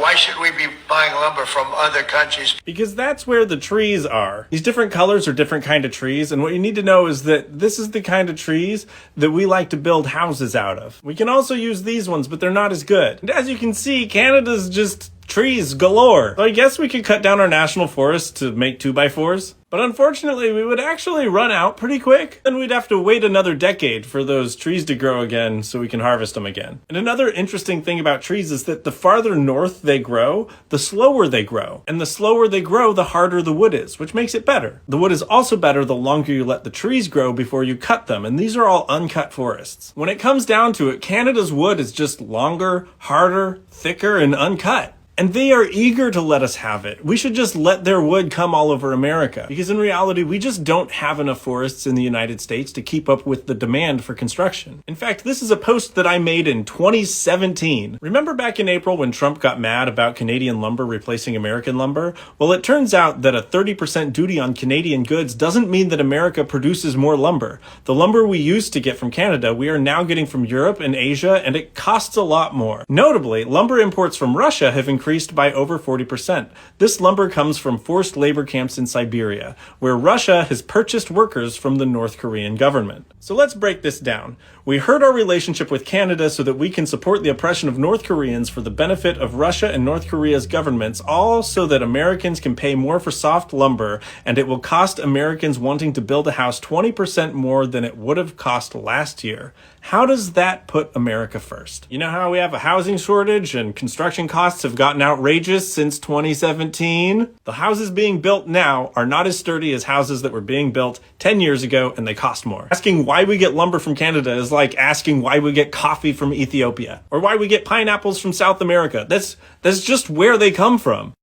Why should we be buying lumber from other countries? Because that's where the trees are. These different colors are different kind of trees, and what you need to know is that this is the kind of trees that we like to build houses out of. We can also use these ones, but they're not as good. And as you can see, Canada's just trees galore. So I guess we could cut down our national forest to make 2x4s. But unfortunately, we would actually run out pretty quick. Then we'd have to wait another decade for those trees to grow again so we can harvest them again. And another interesting thing about trees is that the farther north they grow, the slower they grow. And the slower they grow, the harder the wood is, which makes it better. The wood is also better the longer you let the trees grow before you cut them. And these are all uncut forests. When it comes down to it, Canada's wood is just longer, harder, thicker, and uncut. And they are eager to let us have it. We should just let their wood come all over America. Because in reality, we just don't have enough forests in the United States to keep up with the demand for construction. In fact, this is a post that I made in 2017. Remember back in April when Trump got mad about Canadian lumber replacing American lumber? Well, it turns out that a 30% duty on Canadian goods doesn't mean that America produces more lumber. The lumber we used to get from Canada, we are now getting from Europe and Asia, and it costs a lot more. Notably, lumber imports from Russia have increased by over 40%. This lumber comes from forced labor camps in Siberia, where Russia has purchased workers from the North Korean government. So let's break this down. We hurt our relationship with Canada so that we can support the oppression of North Koreans for the benefit of Russia and North Korea's governments, all so that Americans can pay more for soft lumber, and it will cost Americans wanting to build a house 20% more than it would have cost last year. How does that put America first? You know how we have a housing shortage and construction costs have gotten outrageous since 2017? The houses being built now are not as sturdy as houses that were being built 10 years ago, and they cost more. Asking why we get lumber from Canada is like asking why we get coffee from Ethiopia, or why we get pineapples from South America. That's just where they come from.